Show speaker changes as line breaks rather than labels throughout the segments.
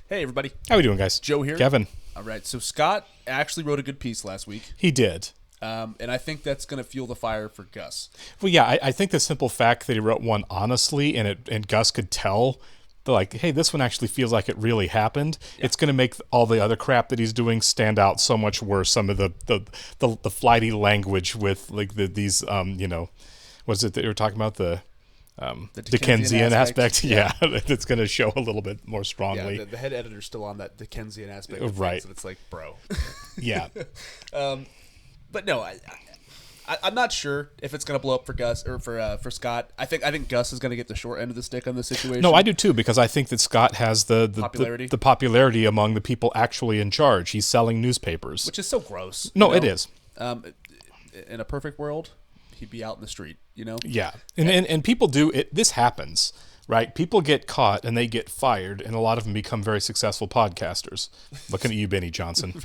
Hey, everybody.
How we doing, guys?
Joe here.
Kevin.
All right. So Scott actually wrote a good piece last week,
He did.
and I think that's going to fuel the fire for Gus.
Well, yeah, I think the simple fact that he wrote one honestly and Gus could tell, like, hey, this one actually feels like it really happened. Yeah. It's going to make all the other crap that he's doing stand out so much worse. Some of the flighty language with like these what is it that you were talking about, the Dickensian aspect. Yeah, that's going to show a little bit more strongly.
Yeah, the head editor's still on that Dickensian aspect of
right.
things, and it's like, bro.
Yeah.
But no, I'm not sure if it's going to blow up for Gus or for Scott. I think Gus is going to get the short end of the stick on this situation.
No, I do too, because I think that Scott has the popularity among the people actually in charge. He's selling newspapers,
which is so gross.
No, it is.
In a perfect world, he'd be out in the street,
Yeah, and people do it. This happens, right? People get caught and they get fired, and a lot of them become very successful podcasters. Looking at you, Benny Johnson.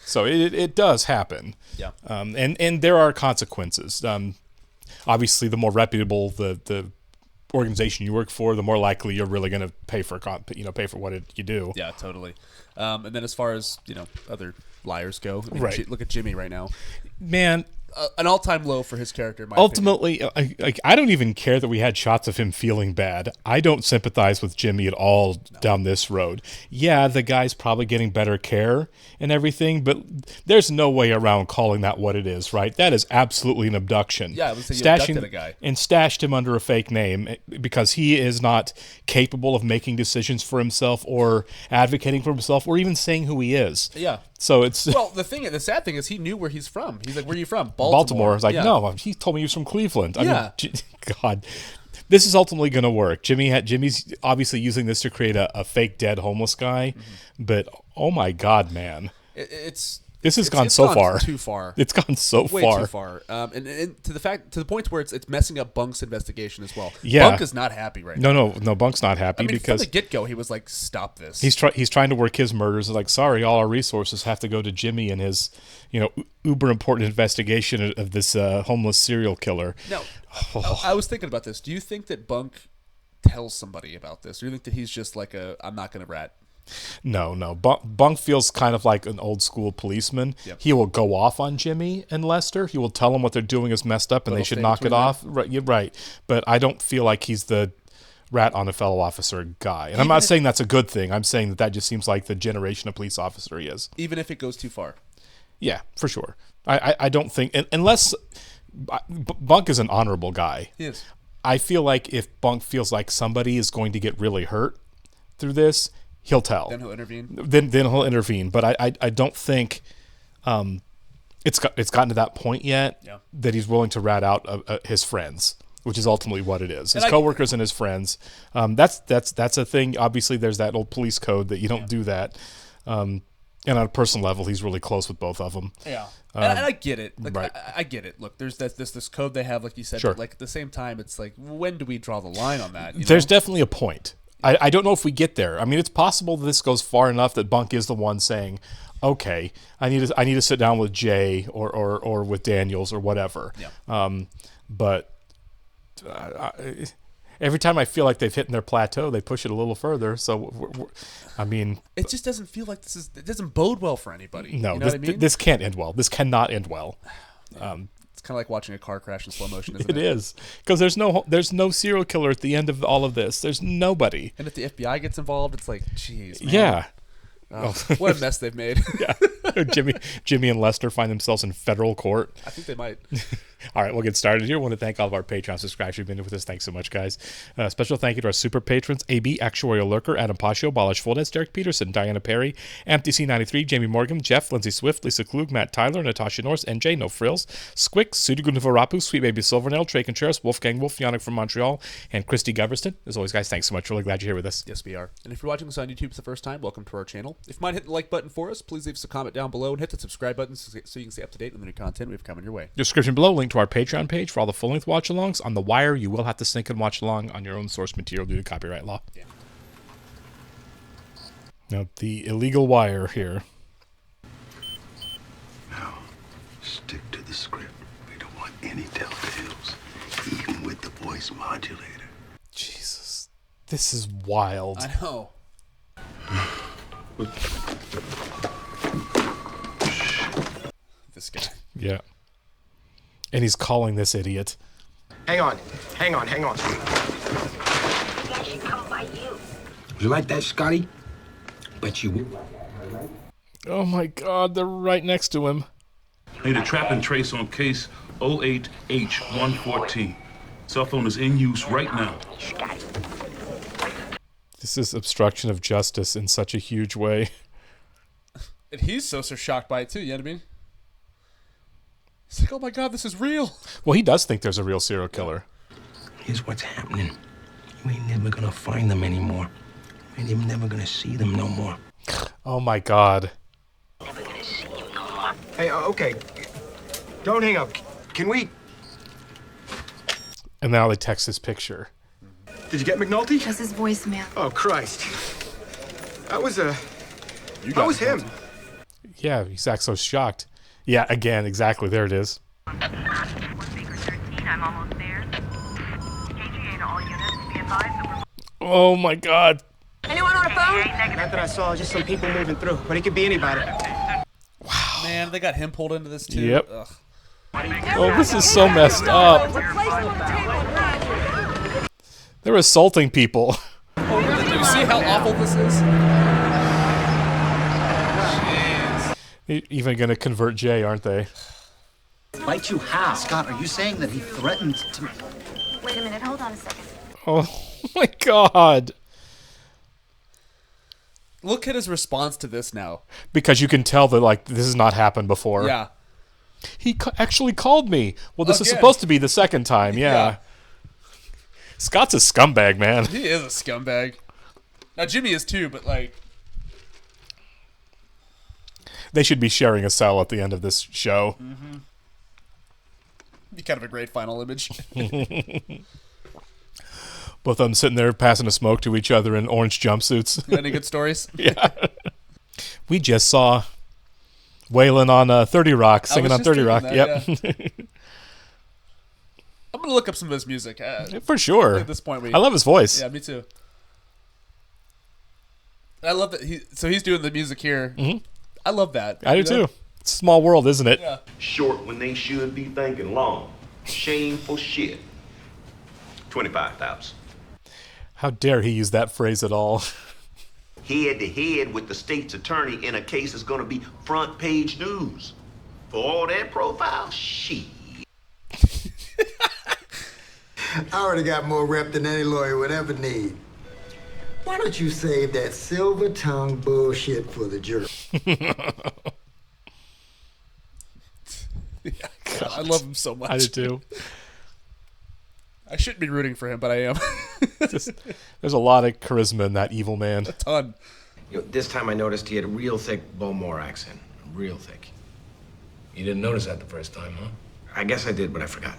So it does happen.
Yeah.
And there are consequences. Obviously, the more reputable the organization you work for, the more likely you're really going to pay for what you do.
Yeah, totally. And then as far as other liars go,
right?
Look at Jimmy right now,
man.
An all-time low for his character. In my
Ultimately, I don't even care that we had shots of him feeling bad. I don't sympathize with Jimmy at all down this road. Yeah, the guy's probably getting better care and everything, but there's no way around calling that what it is, right? That is absolutely an abduction.
Yeah, I would say you abducted a guy.
And stashed him under a fake name because he is not capable of making decisions for himself or advocating for himself or even saying who he is.
Yeah.
So it's
the sad thing is he knew where he's from. He's like, "Where are you from?"
Baltimore. I was like,
yeah.
No, he told me he was from Cleveland.
Yeah.
I mean, God, this is ultimately going to work. Jimmy's obviously using this to create a fake dead homeless guy, but oh my God, man, This has gone so far.
Too far.
It's gone so
Way
far.
Too far. And to the point where it's messing up Bunk's investigation as well.
Yeah.
Bunk is not happy right now.
No. Bunk's not happy because
from the get go he was like, "Stop this."
He's trying to work his murders. He's like, sorry, all our resources have to go to Jimmy and his uber important investigation of this homeless serial killer.
No, I was thinking about this. Do you think that Bunk tells somebody about this? Or do you think that he's just like I'm not going to rat?
No. Bunk feels kind of like an old school policeman.
Yep.
He will go off on Jimmy and Lester. He will tell them what they're doing is messed up and they should knock it off. Right, you're right. But I don't feel like he's the rat on a fellow officer guy. And I'm not saying that's a good thing. I'm saying that just seems like the generation of police officer he is.
Even if it goes too far.
Yeah, for sure. I don't think, unless Bunk is an honorable guy.
He is.
I feel like if Bunk feels like somebody is going to get really hurt through this, he'll tell.
Then he'll intervene.
Then he'll intervene. But I don't think it's gotten to that point yet that he's willing to rat out his friends, which is ultimately what it is. His coworkers and his friends. That's a thing. Obviously, there's that old police code that you don't do that. And on a personal level, he's really close with both of them.
Yeah. And I get it. Like,
right.
I get it. Look, there's this code they have, like you said.
Sure.
But like at the same time, it's like, when do we draw the line on that?
There's definitely a point. I don't know if we get there. I mean, it's possible that this goes far enough that Bunk is the one saying, "Okay, I need to sit down with Jay or with Daniels or whatever."
Yeah.
But every time I feel like they've hit their plateau, they push it a little further. So, I mean,
it just doesn't feel like it doesn't bode well for anybody.
No,
you know what I mean?
This can't end well. This cannot end well.
It's kind of like watching a car crash in slow motion, isn't it?
It is, because there's no serial killer at the end of all of this. There's nobody.
And if the FBI gets involved, it's like, geez, man.
Yeah.
What a mess they've made.
Yeah. Jimmy and Lester find themselves in federal court.
I think they might.
All right, we'll get started here. I want to thank all of our Patreon subscribers who've been with us. Thanks so much, guys. Special thank you to our super patrons: AB, Actuarial Lurker, Adam Pascio, Balash Fullness, Derek Peterson, Diana Perry, MTC93, Jamie Morgan, Jeff, Lindsay Swift, Lisa Klug, Matt Tyler, Natasha Norse, NJ, No Frills, Squick, Sudigun Varapu, Sweet Baby Silvernail, Trey Contreras, Wolfgang Wolf, Yannick from Montreal, and Christy Goverston. As always, guys, thanks so much. Really glad you're here with us.
Yes, we are. And if you're watching this on YouTube for the first time, welcome to our channel. If you mind hitting the like button for us, please leave us a comment down below and hit the subscribe button so you can stay up to date on the new content we have coming your way.
Description below, link to our Patreon page for all the full-length watch-alongs. On The Wire, you will have to sync and watch along on your own source material due to copyright law.
Yeah.
Now, the illegal wire here.
Now, stick to the script. We don't want any telltales, even with the voice modulator.
Jesus. This is wild.
I know. This guy.
Yeah. And he's calling this idiot.
Hang on.
You like that, Scotty? Bet you will.
Oh my God, they're right next to him.
Made a trap and trace on case 08H114. Cell phone is in use right now.
This is obstruction of justice in such a huge way.
And he's so shocked by it too, you know what I mean? He's like, oh my God, this is real.
Well, he does think there's a real serial killer.
Here's what's happening. You ain't never gonna find them anymore. You ain't even never gonna see them no more.
Oh my God.
Hey, okay. Don't hang up. Can we...
And now they text his picture.
Did you get McNulty?
That's his voicemail.
Oh, Christ. That was him.
Yeah, he's acting so shocked. Yeah, again, exactly. There it is.
I'm almost there. KGA to all units. Be advised that we're...
Oh my God.
Anyone on a phone?
Not that I saw, just some people moving through, but it could be anybody.
Man, they got him pulled into this too.
Yep.
Ugh.
Oh, this is so messed up. They're assaulting people.
Do you see how awful this is? Jeez.
Even going to convert Jay, aren't they?
Fight you how? Scott, are you saying that he threatened to...
Wait a minute, hold on a second.
Oh my God.
Look at his response to this now.
Because you can tell that, like, this has not happened before.
Yeah.
He actually called me. Well, this is
Again.
supposed to be the second time. Yeah.
Yeah.
Scott's a scumbag, man.
He is a scumbag. Now Jimmy is too, but like,
They should be sharing a cell at the end of this show.
be kind of a great final image.
Both of them sitting there passing a smoke to each other in orange jumpsuits.
Any good stories?
Yeah. We just saw Waylon on 30 Rock, singing on
just
30
thinking
Rock.
that,
Yep.
I'm gonna look up some of his music.
For sure.
At this point,
I love his voice.
Yeah, me too. I love that he's doing the music here.
Mhm.
I love that.
I do too. It's a small world, isn't it?
Yeah.
Short when they should be thinking long. Shameful shit. 25,000.
How dare he use that phrase at all?
Head to head with the state's attorney in a case that's gonna be front page news. For all that profile, shit.
I already got more rep than any lawyer would ever need. Why don't you save that silver-tongued bullshit for the jury?
God, I love him so much.
I do too.
I shouldn't be rooting for him, but I am.
There's a lot of charisma in that evil man.
A ton.
You know, this time I noticed he had a real thick Bowmore accent. Real thick.
You didn't notice that the first time, huh?
I guess I did, but I forgot.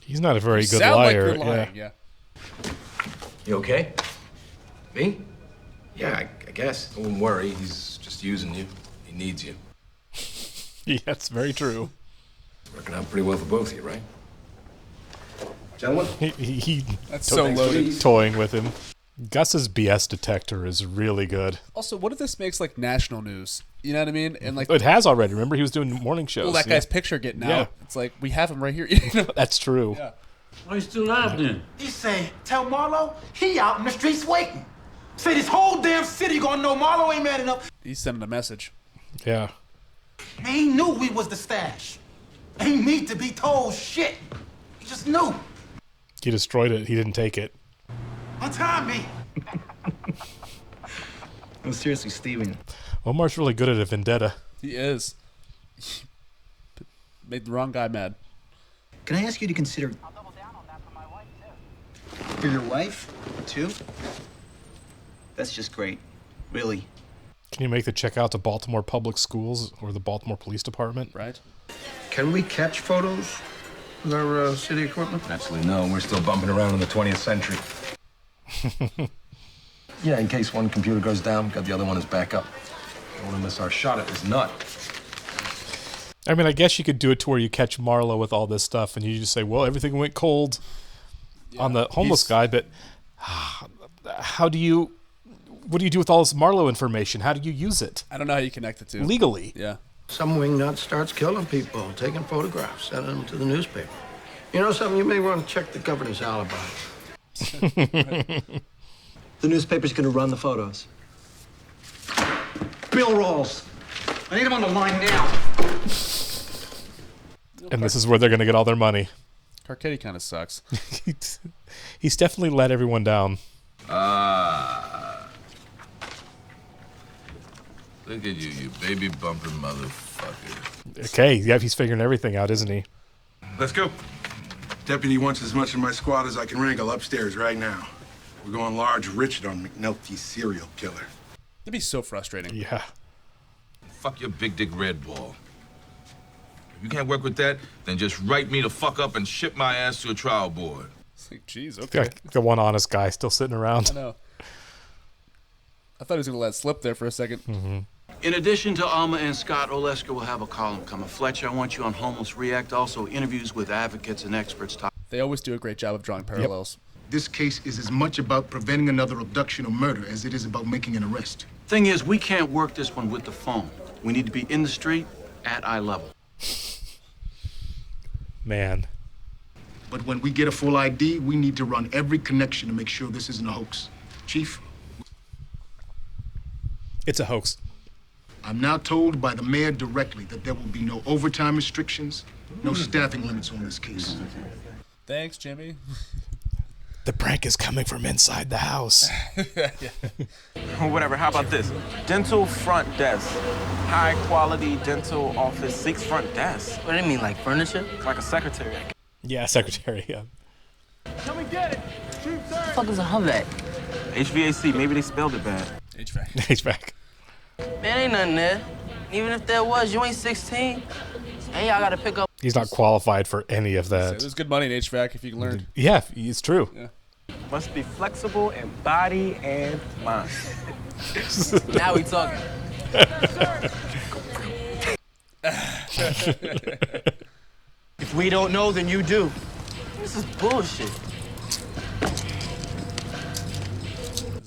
He's not a very good
Sound
liar.
like you're lying, yeah.
You okay? Me? Yeah, I guess.
Don't worry, he's just using you. He needs you.
Yeah, that's very true.
Working out pretty well for both of you, right? Gentlemen?
He
That's so loaded.
toying with him. Gus's BS detector is really good.
Also, what if this makes like national news? You know what I mean? And like,
It has already. Remember, he was doing morning shows.
well, that
yeah.
guy's picture getting
Yeah.
out. It's like we have him right here. You know?
That's true.
Yeah.
Why you still alive then?
He say, tell Marlo he out in the streets waiting. Say this whole damn city gonna know Marlo ain't man enough.
He's sending a message.
Yeah.
He knew we was the stash. Ain't need to be told shit. He just knew.
He destroyed it. He didn't take it.
Untie me.
No, seriously, Steven.
Omar's really good at a vendetta.
He is. Made the wrong guy mad.
Can I ask you to consider... For your wife, too? That's just great. Really.
Can you make the check out to Baltimore Public Schools or the Baltimore Police Department?
Right.
Can we catch photos with our city equipment?
Absolutely no. We're still bumping around in the 20th century. Yeah, in case one computer goes down, got the other one as backup. Don't want to miss our shot at this nut.
I mean, I guess you could do it to where you catch Marlo with all this stuff and you just say, well, everything went cold on the homeless guy, but how do you what do you do with all this Marlowe information? How do you use it?
I don't know how you connect the two.
Legally.
Yeah.
Some wingnut starts killing people, taking photographs, sending them to the newspaper. You know something? You may want to check the governor's alibi.
The newspaper's gonna run the photos. Bill Rolls. I need him on the line now.
And this is where they're going to get all their money.
Carcetti kind of sucks.
He's definitely let everyone down.
Look at you baby bumping motherfucker.
Okay, yeah, he's figuring everything out, isn't he?
Let's go. Deputy wants as much of my squad as I can wrangle upstairs right now. We're going large Richard on McNulty's serial killer.
It'd be so frustrating.
Yeah.
Fuck your big dick red ball. If you can't work with that, then just write me the fuck up and ship my ass to a trial board.
It's like, geez, okay.
The one honest guy still sitting around.
I know. I thought he was going to let it slip there for a second.
Mm-hmm.
In addition to Alma and Scott, Olesker will have a column coming. Fletcher, I want you on Homeless React. Also, interviews with advocates and experts.
They always do a great job of drawing parallels.
This case is as much about preventing another abduction or murder as it is about making an arrest.
Thing is, we can't work this one with the phone. We need to be in the street at eye level.
Man.
But when we get a full ID, we need to run every connection to make sure this isn't a hoax. Chief?
It's a hoax.
I'm now told by the mayor directly that there will be no overtime restrictions, no staffing limits on this case.
Thanks, Jimmy.
The prank is coming from inside the house.
Whatever, how about this? Dental front desk. High quality dental office, 6 front desks.
What do you mean, like furniture?
Like a secretary.
Yeah, secretary, yeah.
Come and get it!
What the fuck is a HVAC?
HVAC, maybe they spelled it bad.
HVAC.
HVAC.
Man, ain't nothing there. Even if there was, you ain't 16. And y'all gotta pick up.
He's not qualified for any of that.
There's good money in HVAC if you can learn.
Yeah, it's true.
Yeah.
Must be flexible in body and mind.
Now we talking.
If we don't know, then you do.
This is bullshit.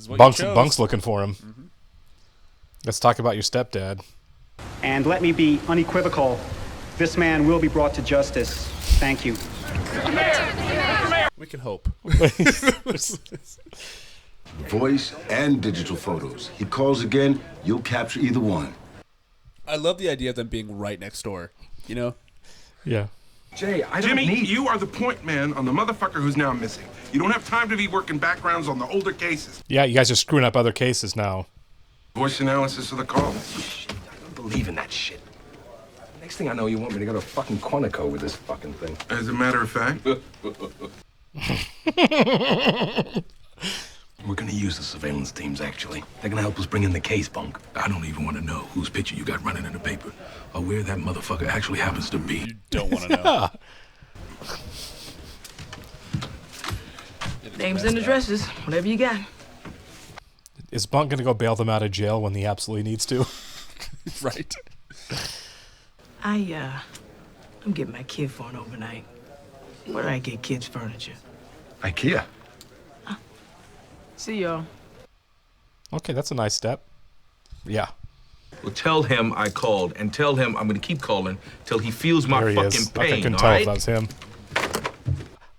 Bunk's looking for him. Mm-hmm. Let's talk about your stepdad.
And let me be unequivocal. This man will be brought to justice. Thank you.
We can hope.
Voice and digital photos. He calls again, you'll capture either one.
I love the idea of them being right next door. You know?
Yeah.
Jay, Jimmy, you are the point man on the motherfucker who's now missing. You don't have time to be working backgrounds on the older cases.
Yeah, you guys are screwing up other cases now.
Voice analysis of the call.
I don't believe in that shit. Next thing I know, you want me to go to fucking Quantico with this fucking thing.
As a matter of fact.
We're gonna use the surveillance teams, actually. They're gonna help us bring in the case, Bunk.
I don't even want to know whose picture you got running in the paper or where that motherfucker actually happens to be.
You don't want to know.
Names and addresses, whatever you got.
Is Bunk going to go bail them out of jail when he absolutely needs to?
Right.
I'm getting my kid for an overnight. Where do I get kids' furniture?
IKEA.
See y'all.
Okay, that's a nice step. Yeah.
Well, tell him I called, and tell him I'm going to keep calling till he feels my
There he
fucking
is.
pain.
I couldn't
all
tell
right?
if that was him.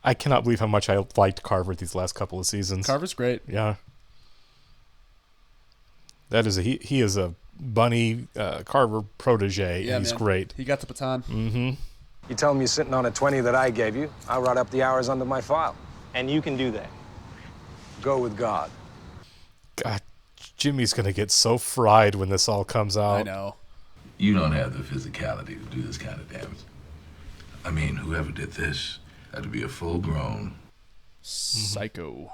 I cannot believe how much I liked Carver these last couple of seasons.
Carver's great.
Yeah. That is he is a Bunny Carver protege.
Yeah,
He's
man.
great.
He got the baton.
Mm-hmm.
You tell him you're sitting on a 20 that I gave you. I'll write up the hours under my file.
And you can do that.
Go with God.
God, Jimmy's gonna get so fried when this all comes out.
I know.
You don't have the physicality to do this kind of damage. I mean, whoever did this had to be a full-grown
psycho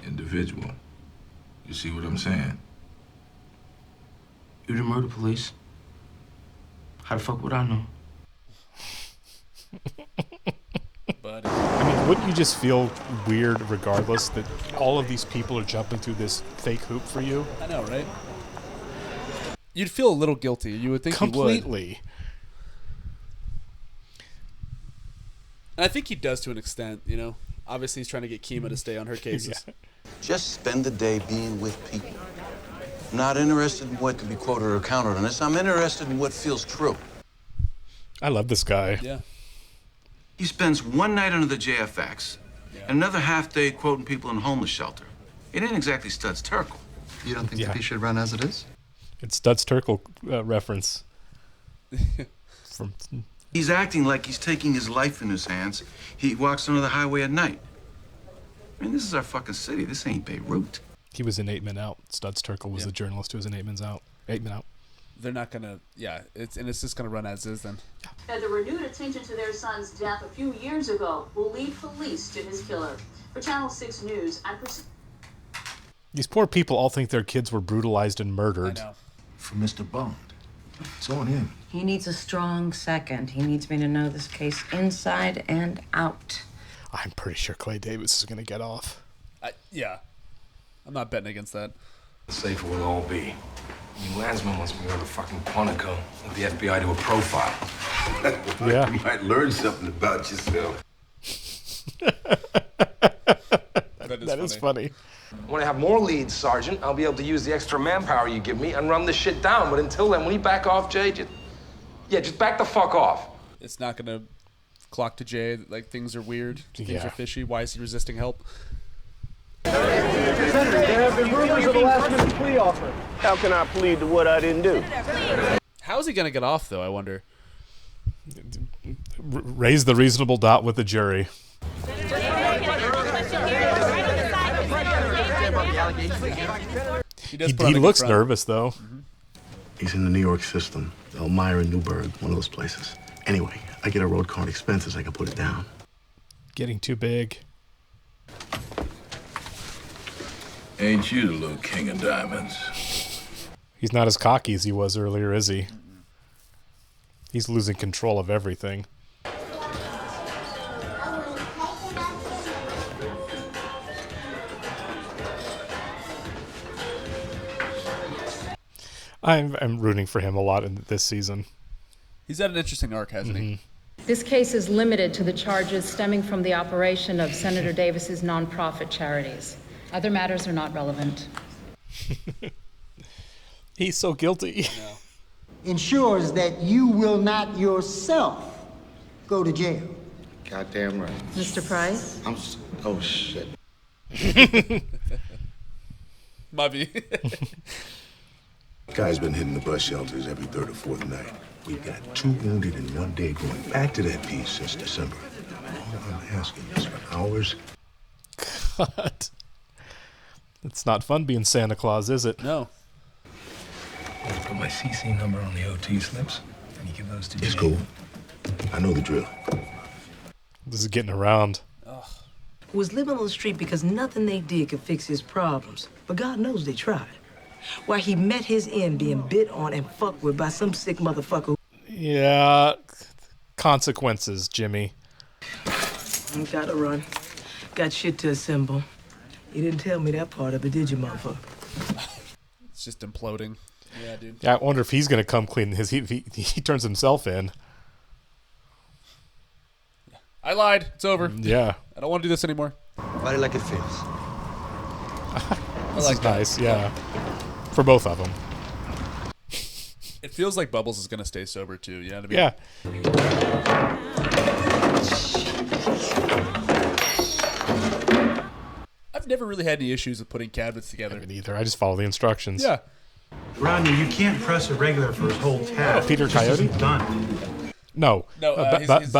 individual. You see what I'm saying?
You're the murder police. How the fuck would I know?
I mean, wouldn't you just feel weird regardless that all of these people are jumping through this fake hoop for you?
I know, right? You'd feel a little guilty. You would think
Completely.
You would. And I think he does to an extent, you know. Obviously, he's trying to get Kima to stay on her cases.
Yeah.
Just spend the day being with people. I'm not interested in what can be quoted or counted on this. I'm interested in what feels true.
I love this guy.
Yeah.
He spends one night under the JFX, and another half day quoting people in a homeless shelter. It ain't exactly Studs Terkel.
You don't think the piece should run as it is?
It's Studs Terkel reference. From
He's acting like he's taking his life in his hands. He walks onto the highway at night. I mean, this is our fucking city. This ain't Beirut.
He was in 8 Men Out. Studs Terkel was the journalist who was in 8 Men Out. 8 Men Out.
They're not gonna. Yeah, it's just gonna run as is then.
The renewed attention to their son's death a few years ago will lead police to his killer. For Channel 6 News, I'm.
These poor people all think their kids were brutalized and murdered.
I know.
For Mr. Bond. It's on him.
He needs a strong second. He needs me to know this case inside and out.
I'm pretty sure Clay Davis is going to get off.
Yeah. I'm not betting against that.
Safer we'll all be. I mean, Landsman wants me to go to fucking Quantico with the FBI do a profile.
Yeah.
You might learn something about yourself.
That is funny.
When I have more leads, Sergeant, I'll be able to use the extra manpower you give me and run this shit down. But until then, when you back off, Jay, just back the fuck off.
It's not gonna clock to Jay like things are weird, things are fishy. Why is he resisting help?
Senator, there have been rumors of a last-minute plea offer. How can I plead to what I didn't do?
How is he gonna get off though? I wonder.
Raise the reasonable doubt with the jury. He looks nervous, though.
He's in the New York system. Elmira and Newburgh, one of those places. Anyway, I get a road card expenses, I can put it down.
Getting too big.
Ain't you the little king of diamonds?
He's not as cocky as he was earlier, is he? He's losing control of everything. I'm rooting for him a lot in this season.
He's had an interesting arc, hasn't he?
This case is limited to the charges stemming from the operation of Senator Davis's nonprofit charities. Other matters are not relevant.
He's so guilty.
Ensures that you will not yourself go to jail.
Goddamn right.
Mr. Price?
Oh, shit.
Mubby.
Guy's been hitting the bus shelters every third or fourth night. We've got 2 wounded in 1 day going back to that piece since December. All I'm asking is for hours.
God. It's not fun being Santa Claus, is it?
No.
I'll put my CC number on the OT slips, and you give those to Jay.
It's cool. I know the drill.
This is getting around.
Was living on the street because nothing they did could fix his problems. But God knows they tried. Why, he met his end being bit on and fucked with by some sick motherfucker.
Yeah. Consequences, Jimmy.
Gotta run. Got shit to assemble. You didn't tell me that part of it, did you, motherfucker?
It's just imploding. Yeah, dude.
Yeah, I wonder if he's gonna come clean. He turns himself in.
I lied. It's over.
Yeah.
I don't want to do this anymore.
Body like it feels.
This is nice, yeah. For both of them.
It feels like Bubbles is going to stay sober, too. You know what I mean?
Yeah.
I've never really had any issues with putting cabinets together.
Either. I just follow the instructions.
Yeah.
Rodney, you can't press a regular for his whole tab.
Peter
It just
Coyote?
isn't done.
No.
he's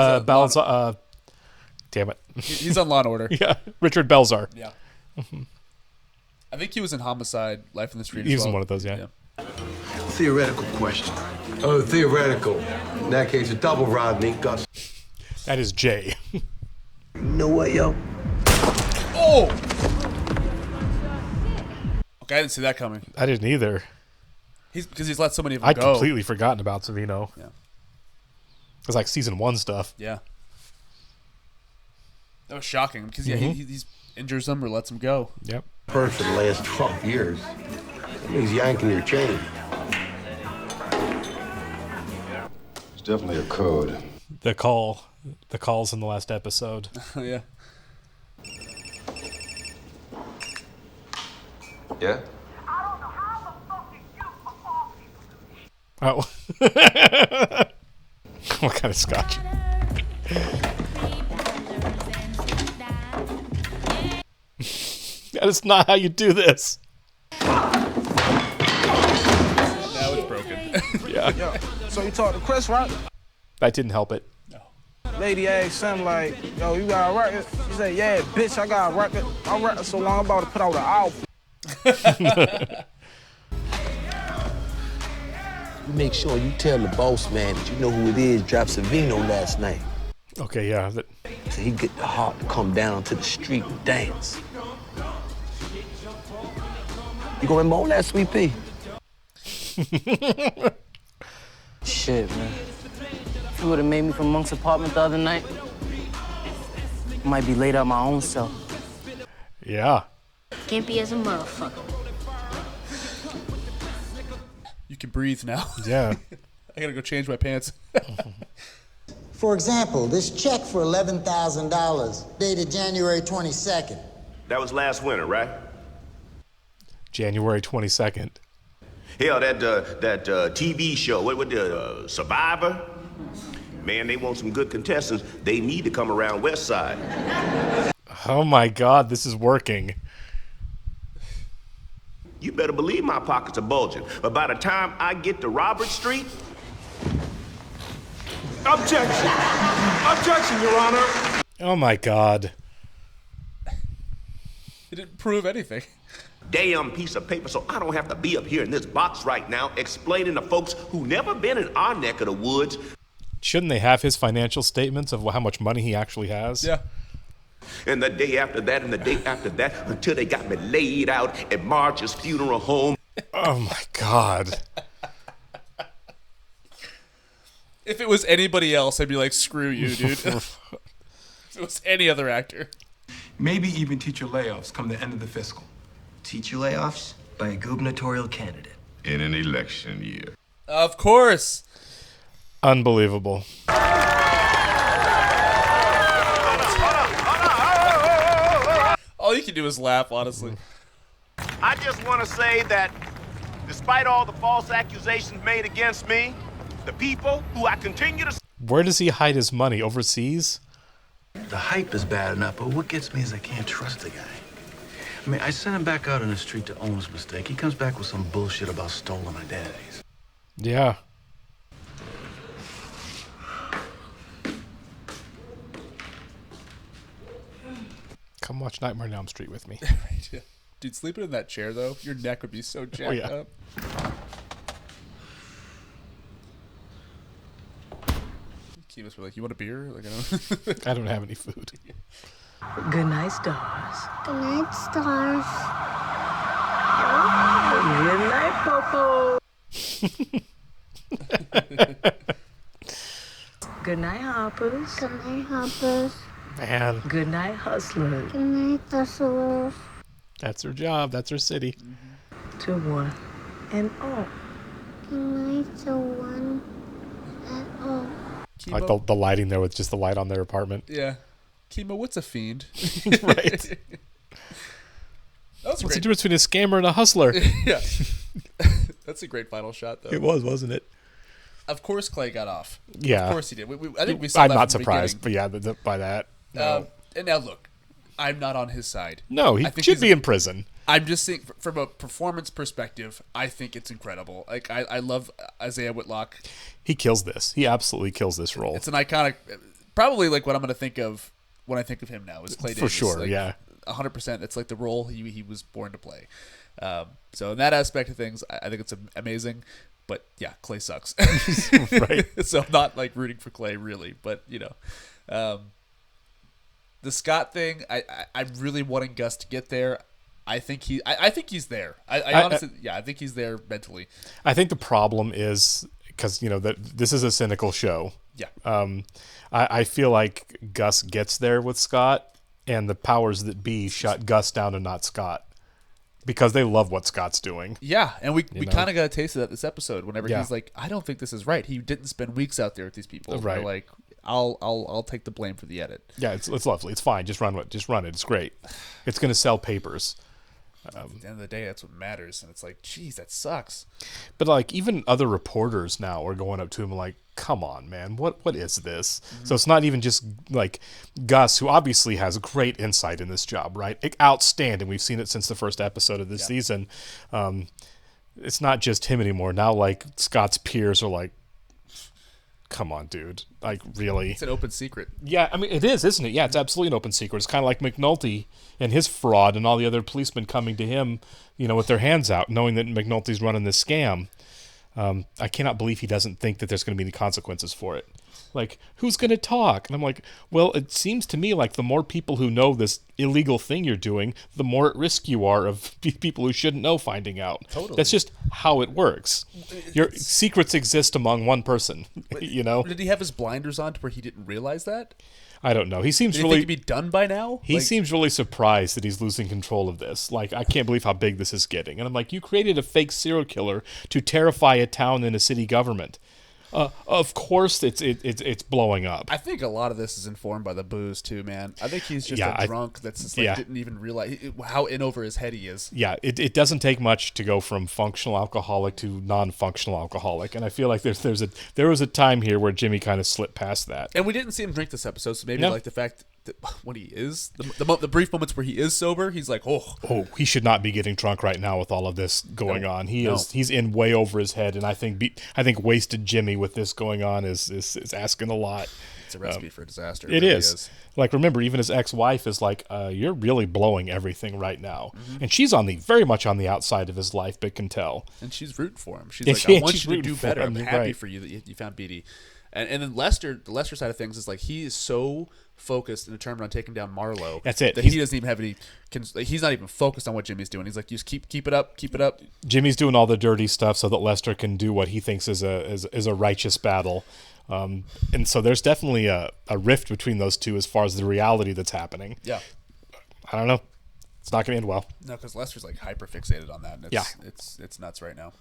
Damn it.
He's on Law and Order.
Yeah. Richard Belzar.
Yeah. I think he was in Homicide, Life in the Street.
He
as
was
well.
in one of those, yeah.
Theoretical question.
Oh, theoretical. In that case, a double Rodney, Gus.
That is Jay.
You know what, yo?
Oh! Okay, I didn't see that coming.
I didn't either.
Because he's let so many of them
I'd
go.
completely forgotten about Savino.
Yeah.
It was like season 1 stuff.
Yeah. That was shocking because he injures them or lets them go.
Yep.
Heard for the last 12 years. That means yanking your chain. It's definitely a code.
The calls in the last episode.
Yeah.
Yeah?
Oh. What kind of scotch? That is not how you do this.
Now it's broken.
Yeah.
Yo, so you talked to Chris, right?
That didn't help it.
Lady asked him like, yo, you got a record? He said, yeah, bitch, I got a record. My record so long, I'm about to put out an album.
You make sure you tell the boss man that you know who it is dropped Savino last night.
Okay, yeah.
So he get the heart to come down to the street and dance. You gonna remember all that, Sweet Pea?
Shit, man. If you would have made me from Monk's apartment the other night, I might be laid out my own self.
Yeah.
Gimpy as a motherfucker.
You can breathe now.
Yeah.
I gotta go change my pants.
For example, this check for $11,000, dated January 22nd.
That was last winter, right?
January 22nd.
Hell, that TV show, what the Survivor? Man, they want some good contestants. They need to come around West Side.
Oh my God, this is working.
You better believe my pockets are bulging. But by the time I get to Robert Street... Objection! Objection, Your Honor!
Oh my God.
It didn't prove anything.
Damn piece of paper, so I don't have to be up here in this box right now explaining to folks who never been in our neck of the woods.
Shouldn't they have his financial statements of how much money he actually has?
Yeah.
And the day after that, and the day after that, until they got me laid out at Marge's funeral home.
Oh my God.
If it was anybody else, I'd be like, screw you, dude. If it was any other actor.
Maybe even teacher layoffs come the end of the fiscal.
Teacher layoffs by a gubernatorial candidate.
In an election year.
Of course.
Unbelievable.
All you can do is laugh, honestly.
I just want to say that despite all the false accusations made against me, the people who I continue to...
Where does he hide his money? Overseas?
The hype is bad enough, but what gets me is I can't trust the guy. I mean, I sent him back out on the street to own his mistake. He comes back with some bullshit about stolen identities.
Yeah. Come watch Nightmare on Elm Street with me.
Right, yeah. Dude, sleeping in that chair, though, your neck would be so jacked up. He must be like, you want a beer? Like,
I don't have any food.
Good night, stars.
Good night, stars.
Good night, Popo. Good night, Hoppers.
Good night, Hoppers.
Man.
Good night, Hustlers.
Good night, Hustlers.
That's her job. That's her city.
To one and all.
Good night to one and all.
I like the lighting there with just the light on their apartment.
Yeah. Kimo, what's a fiend?
Right.
What's
the difference between a scammer and a hustler?
Yeah. That's a great final shot, though.
It was, wasn't it?
Of course Clay got off.
Yeah.
Of course he did. I think we saw
I'm
that
not
from the
surprised,
beginning.
but yeah, by that. No.
And now look, I'm not on his side.
No, he should be in prison.
I'm just saying, from a performance perspective, I think it's incredible. Like, I love Isaiah Whitlock.
He kills this. He absolutely kills this role.
It's an iconic, probably like what I'm going to think of when I think of him now is Clay Davis.
For sure,
like,
yeah.
100%. It's like the role he was born to play. So in that aspect of things, I think it's amazing. But yeah, Clay sucks.
Right.
So I'm not like rooting for Clay really, but you know, the Scott thing, I'm really wanting Gus to get there. I think he's there. I honestly, I think he's there mentally.
I think the problem is because that this is a cynical show.
Yeah.
I feel like Gus gets there with Scott, and the powers that be shut Gus down and not Scott. Because they love what Scott's doing.
Yeah, and we kind of got a taste of that this episode. Whenever he's like, "I don't think this is right." He didn't spend weeks out there with these people.
Right.
They're like, "I'll take the blame for the edit."
Yeah, it's lovely. It's fine. Just run it. It's great. It's going to sell papers.
At the end of the day, that's what matters. And it's like, geez, that sucks.
But like even other reporters now are going up to him like, come on, man, what is this? So it's not even just like Gus, who obviously has great insight in this job, right? Outstanding. We've seen it since the first episode of this season. It's not just him anymore. Now like Scott's peers are like, come on, dude. Like, really?
It's an open secret.
Yeah, I mean, it is, isn't it? Yeah, it's absolutely an open secret. It's kind of like McNulty and his fraud and all the other policemen coming to him, with their hands out, knowing that McNulty's running this scam. I cannot believe he doesn't think that there's going to be any consequences for it. Like, who's going to talk? And I'm like, well, it seems to me like the more people who know this illegal thing you're doing, the more at risk you are of people who shouldn't know finding out.
Totally.
That's just how it works. Your secrets exist among one person,
Did he have his blinders on to where he didn't realize that?
I don't know. He seems
Did
really...
he think he'd be done by now?
He seems really surprised that he's losing control of this. Like, I can't believe how big this is getting. And I'm like, you created a fake serial killer to terrify a town and a city government. Of course it's blowing up.
I think a lot of this is informed by the booze too, man. I think he's just a drunk that's just like didn't even realize how in over his head he is.
Yeah, it doesn't take much to go from functional alcoholic to non-functional alcoholic, and I feel like there was a time here where Jimmy kind of slipped past that.
And we didn't see him drink this episode, so maybe like the fact that when he is the brief moments where he is sober, he's like,
he should not be getting drunk right now with all of this going on. He's in way over his head, and I think wasted Jimmy with this going on is asking a lot.
It's a recipe for disaster.
It really is. Like, remember, even his ex-wife is like, you're really blowing everything right now. Mm-hmm. And she's very much on the outside of his life, but can tell.
And she's rooting for him. She's like, I want you to do better. I'm happy for you that you found Beatty. And then the Lester side of things is like, he is so focused and determined on taking down Marlowe.
That's it.
That he doesn't even have any. He's not even focused on what Jimmy's doing. He's like, just keep it up, keep it up.
Jimmy's doing all the dirty stuff so that Lester can do what he thinks is a righteous battle. And so there's definitely a rift between those two as far as the reality that's happening.
Yeah.
I don't know. It's not going to end well.
No, because Lester's like hyper fixated on that. And it's nuts right now.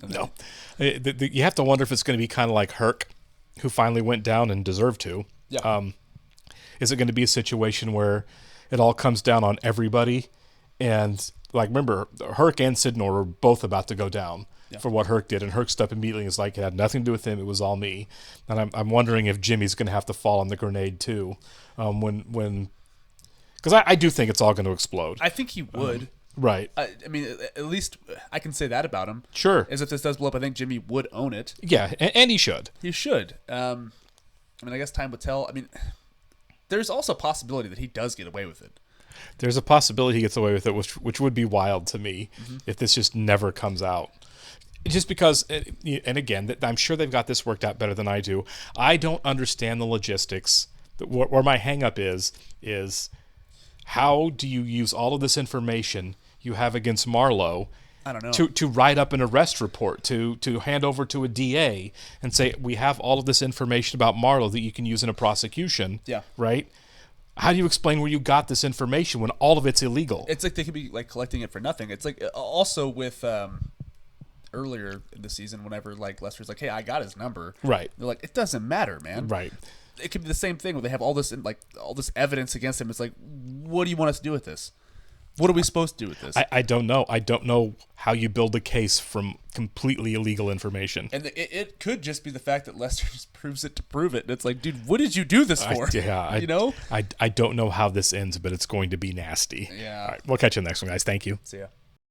No. You have to wonder if it's going to be kind of like Herc, who finally went down and deserved to.
Yeah.
Is it going to be a situation where it all comes down on everybody? And, like, remember, Herc and Sydnor were both about to go down for what Herc did. And Herc stepped immediately and was like, it had nothing to do with him. It was all me. And I'm wondering if Jimmy's going to have to fall on the grenade, too. Because I do think it's all going to explode.
I think he would.
Right.
I mean, at least I can say that about him.
Sure.
As if this does blow up, I think Jimmy would own it.
Yeah, and he should.
He should. I mean, I guess time will tell. I mean, there's also a possibility that he does get away with it.
There's a possibility he gets away with it, which would be wild to me if this just never comes out. Just because, and again, I'm sure they've got this worked out better than I do. I don't understand the logistics. Where my hang-up is how do you use all of this information you have against Marlowe
I don't know.
To write up an arrest report, to hand over to a DA and say, we have all of this information about Marlowe that you can use in a prosecution.
Yeah.
Right? How do you explain where you got this information when all of it's illegal?
It's like they could be like collecting it for nothing. It's like also with earlier in the season, whenever like Lester's like, hey, I got his number.
Right.
They're like, it doesn't matter, man.
Right.
It could be the same thing where they have all this evidence against him. It's like, what do you want us to do with this? What are we supposed to do with this?
I don't know. I don't know how you build a case from completely illegal information.
And it could just be the fact that Lester just proves it to prove it. And it's like, dude, what did you do this for? You know?
I don't know how this ends, but it's going to be nasty.
Yeah.
All right, we'll catch you in the next one, guys. Thank you.
See ya.